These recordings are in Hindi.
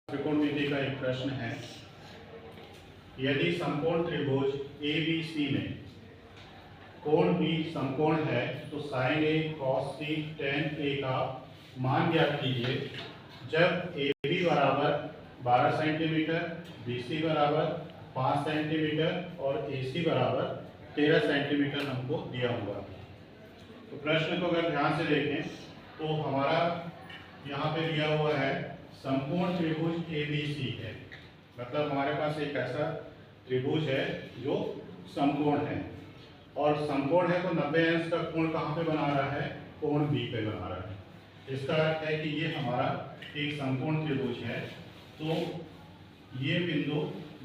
त्रिकोणमिति का एक प्रश्न है। यदि समकोण त्रिभुज ABC में कोण B समकोण है तो sin A cos C tan A का मान ज्ञात कीजिए जब AB बराबर 12 सेंटीमीटर, BC बराबर 5 सेंटीमीटर और AC बराबर 13 सेंटीमीटर हमको दिया हुआ। तो प्रश्न को अगर ध्यान से देखें तो हमारा यहाँ पे दिया हुआ है समकोण त्रिभुज ABC है, मतलब हमारे पास एक ऐसा त्रिभुज है जो समकोण है और समकोण है तो 90 अंश का कोण कहाँ पे बना रहा है? कोण B पे बना रहा है। इसका अर्थ है कि ये हमारा एक समकोण त्रिभुज है, तो ये बिंदु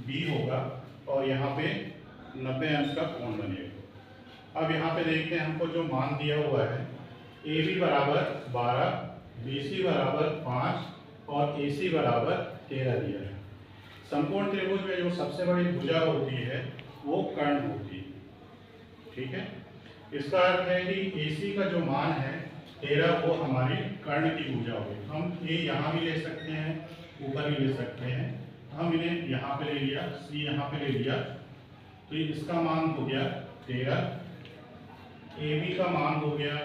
B होगा और यहाँ पे 90 अंश का कोण बनेगा। अब यहाँ पे देखते हैं हमको जो मान दिया हुआ है AB बराबर 12, BC बराबर 5 और AC बराबर 13 दिया है। समकोण त्रिभुज में जो सबसे बड़ी भुजा होती है वो कर्ण होती है, ठीक है। इसका अर्थ है कि AC का जो मान है 13 वो हमारी कर्ण की भुजा होगी। हम ये यहाँ भी ले सकते हैं, ऊपर भी ले सकते हैं। हम इन्हें यहाँ पे ले लिया, C यहाँ पे ले लिया, तो इसका मान हो गया 13, AB का मान हो गया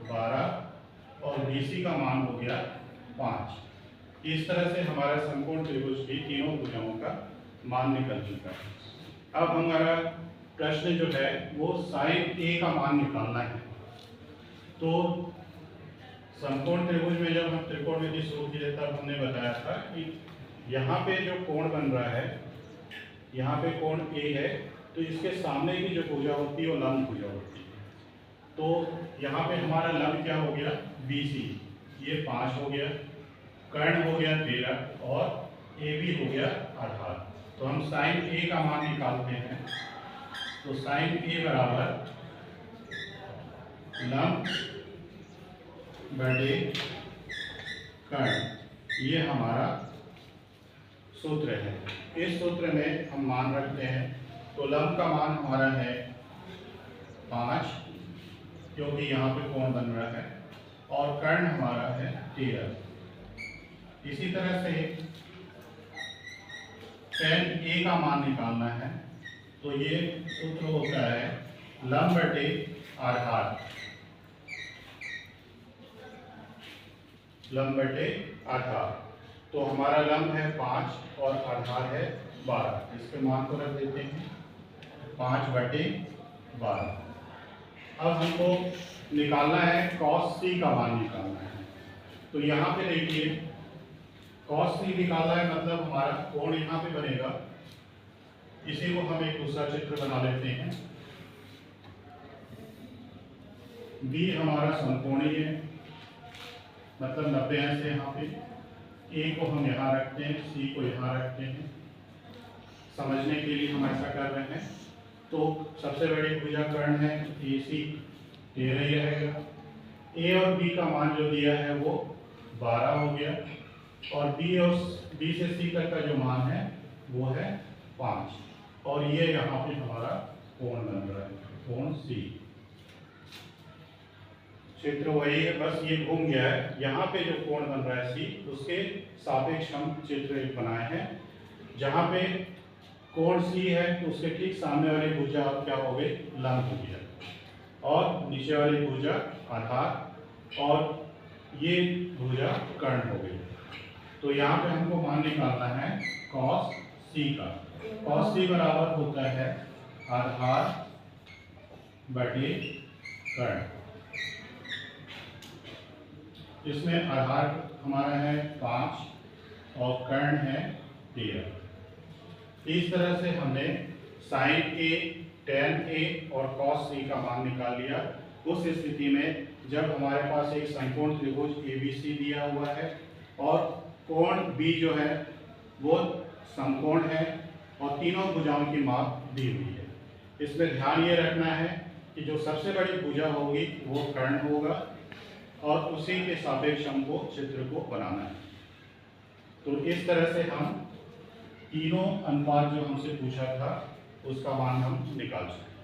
12 और BC का मान हो गया 5। इस तरह से हमारा समकोण त्रिभुज की तीनों भुजाओं का मान निकल चुका है। अब हमारा प्रश्न जो है वो sin A का मान निकालना है। तो समकोण त्रिभुज में जब हम त्रिकोणमिति शुरू किए तब हमने बताया था कि यहाँ पे जो कोण बन रहा है, यहाँ पे कोण A है, तो इसके सामने की जो भुजा होती है वो लंब भुजा होती है। तो यहाँ पे हमारा लंब क्या हो गया? BC, ये 5 हो गया, कर्ण हो गया 13 और AB हो गया आधार। तो हम sin A का मान निकालते हैं। तो sin A बराबर लंब बटे कर्ण, ये हमारा सूत्र है। इस सूत्र में हम मान रखते हैं। तो लंब का मान हमारा है 5, क्योंकि यहाँ पे कोण बन रहा है, और कर्ण हमारा है 13। इसी तरह से tan A का मान निकालना है। तो ये सूत्र होता है लंब बटे आधार, लंब बटे आधार। तो हमारा लंब है 5 और आधार है 12। इसके मान को रख देते हैं 5 बटे 12। अब हमको निकालना है cos C का मान निकालना है। तो यहाँ पे देखिए cos C निकालना है, मतलब हमारा कोण यहाँ पे बनेगा। इसी को हम एक दूसरा चित्र बना लेते हैं। B हमारा समकोणी है, मतलब 90 अंश है। यहाँ पे A को हम यहाँ रखते हैं, C को यहाँ रखते हैं। समझने के लिए हम ऐसा कर रहे हैं। तो सबसे बड़ी भुजा कर्ण है, AC 13 ही रहेगा। A और B का मान जो दिया है वो 12 हो गया, और B से C तक का जो मान है वो है 5, और ये यहाँ पे हमारा कोण बन रहा है, कोण C। क्षेत्र वही है, बस ये घूम गया है। यहाँ पे जो कोण बन रहा है C, उसके सापेक्ष हम चित्र एक बनाए हैं। जहाँ पे कोण C है तो उसके ठीक सामने वाली भुजा क्या हो गई? लंब भुजा, और नीचे वाली भुजा आधार, और ये भुजा कर्ण हो गई। तो यहाँ पे हमको मान निकालना है cos C का। cos C बराबर होता है आधार बटे कर्ण। इसमें आधार हमारा है 5 और कर्ण है 13। इस तरह से हमने sin A, tan A और cos C का मान निकाल लिया। उस स्थिति में जब हमारे पास एक समकोण त्रिभुज ABC दिया हुआ है और कोण B जो है वो समकोण है और तीनों भुजाओं की माप दी हुई है। इसमें ध्यान ये रखना है कि जो सबसे बड़ी भुजा होगी वो कर्ण होगा, और उसी के सापेक्ष हमको चित्र को बनाना है। तो इस तरह से हम तीनों अनुपात जो हमसे पूछा था उसका मान हम निकाल सकते हैं।